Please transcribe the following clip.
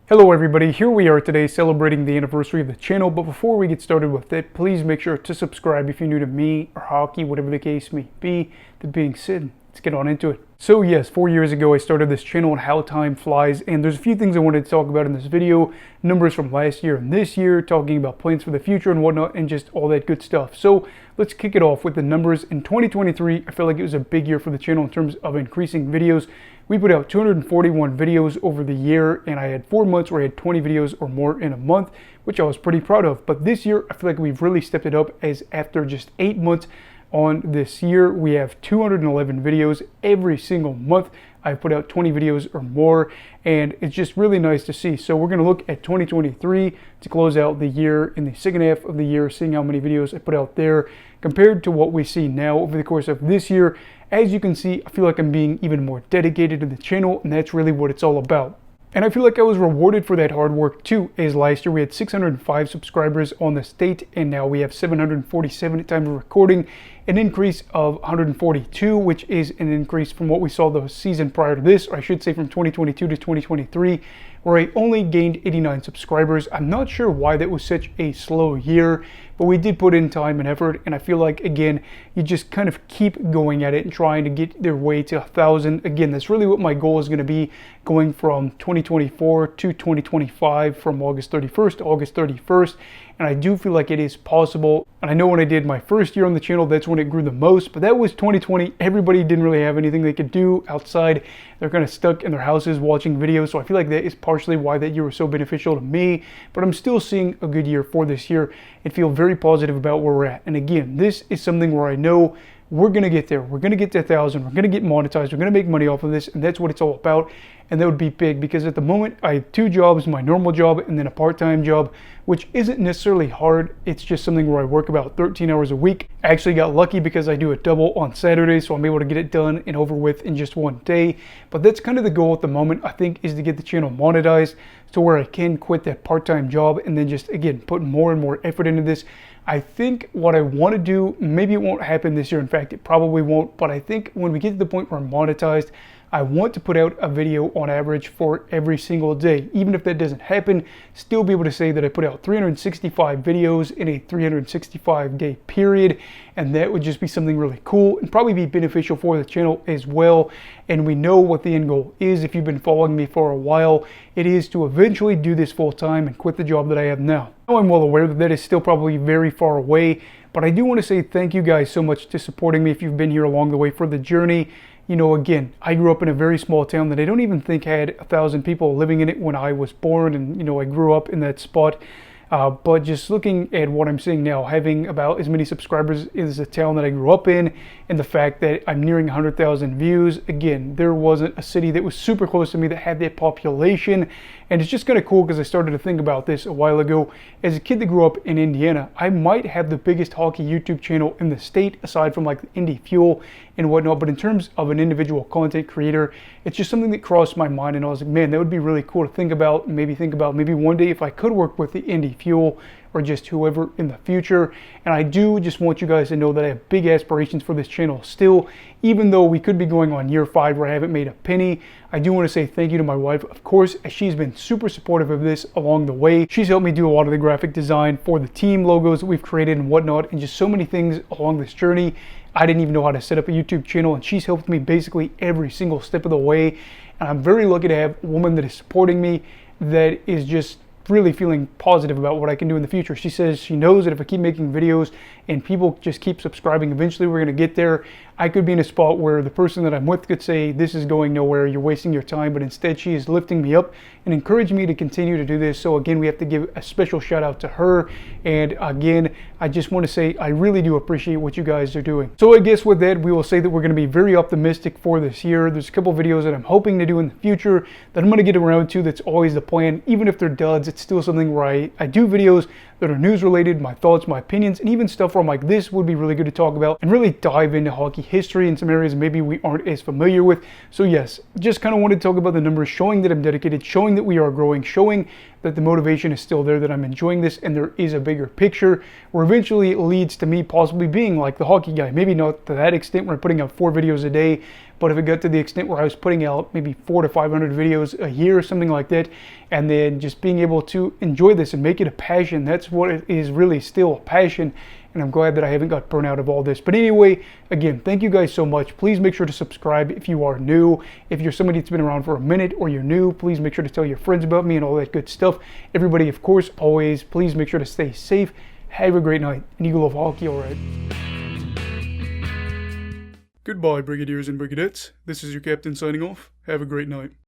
Hello everybody, here we are today celebrating the anniversary of the channel, but before we get started with it, please make sure to subscribe if you're new to me or hockey, whatever the case may be. That being said, let's get on into it. So yes, 4 years ago I started this channel on how time flies, and there's a few things I wanted to talk about in this video. Numbers from last year and this year, talking about plans for the future and whatnot, and just all that good stuff. So let's kick it off with the numbers. In 2023, I feel like it was a big year for the channel in terms of increasing videos. We put out 241 videos over the year, and I had 4 months where I had 20 videos or more in a month, which I was pretty proud of. But this year, I feel like we've really stepped it up, as after just 8 months on this year, we have 211 videos every single month. I put out 20 videos or more, and it's just really nice to see. So we're going to look at 2023 to close out the year, in the second half of the year, seeing how many videos I put out there compared to what we see now over the course of this year. As you can see, I feel like I'm being even more dedicated to the channel, and that's really what it's all about. And I feel like I was rewarded for that hard work too, as last year we had 605 subscribers on the state, and now we have 747 at time of recording, an increase of 142, which is an increase from what we saw the season prior to this, or I should say from 2022 to 2023, where I only gained 89 subscribers. I'm not sure why that was such a slow year, but we did put in time and effort, and I feel like, again, you just kind of keep going at it and trying to get their way to 1,000. Again, that's really what my goal is going to be, going from 2024 to 2025, from August 31st to August 31st, and I do feel like it is possible. And I know when I did my first year on the channel, that's when it grew the most, but that was 2020. Everybody didn't really have anything they could do outside. They're kind of stuck in their houses watching videos, so I feel like that is partially why that year was so beneficial to me. But I'm still seeing a good year for this year and feel very positive about where we're at. And again, this is something where I know we're going to get there. We're going to get to 1,000. We're going to get monetized. We're going to make money off of this, and that's what it's all about. And that would be big, because at the moment I have 2 jobs, my normal job and then a part-time job, which isn't necessarily hard. It's just something where I work about 13 hours a week. I actually got lucky because I do a double on Saturday, so I'm able to get it done and over with in just one day. But that's kind of the goal at the moment, I think, is to get the channel monetized to where I can quit that part-time job and then just, again, put more and more effort into this. I think what I want to do, maybe it won't happen this year. In fact, it probably won't. But I think when we get to the point where I'm monetized, I want to put out a video on average for every single day. Even if that doesn't happen, still be able to say that I put out 365 videos in a 365-day period. And that would just be something really cool and probably be beneficial for the channel as well. And we know what the end goal is. If you've been following me for a while, it is to eventually do this full time and quit the job that I have now. I'm well aware that that is still probably very far away, but I do want to say thank you guys so much to supporting me if you've been here along the way for the journey. You know, again, I grew up in a very small town that I don't even think had 1,000 people living in it when I was born, and you know, I grew up in that spot. But just looking at what I'm seeing now, having about as many subscribers as the town that I grew up in, and the fact that I'm nearing 100,000 views, again, there wasn't a city that was super close to me that had that population. And it's just kind of cool, because I started to think about this a while ago. As a kid that grew up in Indiana, I might have the biggest hockey YouTube channel in the state, aside from like Indie Fuel and whatnot. But in terms of an individual content creator, it's just something that crossed my mind, and I was like, man, that would be really cool to think about maybe one day if I could work with the Indie Fuel or just whoever in the future. And I do just want you guys to know that I have big aspirations for this channel still, even though we could be going on year 5 where I haven't made a penny. I do want to say thank you to my wife, of course, as she's been super supportive of this along the way. She's helped me do a lot of the graphic design for the team logos that we've created and whatnot, and just so many things along this journey. I didn't even know how to set up a YouTube channel, and she's helped me basically every single step of the way. And I'm very lucky to have a woman that is supporting me, that is just really feeling positive about what I can do in the future. She says she knows that if I keep making videos and people just keep subscribing, eventually we're going to get there. I could be in a spot where the person that I'm with could say, this is going nowhere, you're wasting your time, but instead she is lifting me up and encouraging me to continue to do this. So again, we have to give a special shout out to her. And again, I just want to say I really do appreciate what you guys are doing. So I guess with that, we will say that we're going to be very optimistic for this year. There's a couple videos that I'm hoping to do in the future that I'm going to get around to. That's always the plan. Even if they're duds, it's still something where I do videos that are news related, my thoughts, my opinions, and even stuff where I'm like, this would be really good to talk about and really dive into hockey history in some areas maybe we aren't as familiar with. So yes, just kind of wanted to talk about the numbers, showing that I'm dedicated, showing that we are growing, showing that the motivation is still there, that I'm enjoying this, and there is a bigger picture where eventually it leads to me possibly being like the hockey guy. Maybe not to that extent where I'm putting out 4 videos a day, But if it got to the extent where I was putting out maybe 400 to 500 videos a year or something like that, and then just being able to enjoy this and make it a passion, that's what it is, really still a passion. And I'm glad that I haven't got burnt out of all this. But anyway, again, thank you guys so much. Please make sure to subscribe if you are new. If you're somebody that's been around for a minute or you're new, please make sure to tell your friends about me and all that good stuff. Everybody, of course, always, please make sure to stay safe. Have a great night. And you love hockey, all right? Goodbye, Brigadiers and Brigadettes. This is your captain signing off. Have a great night.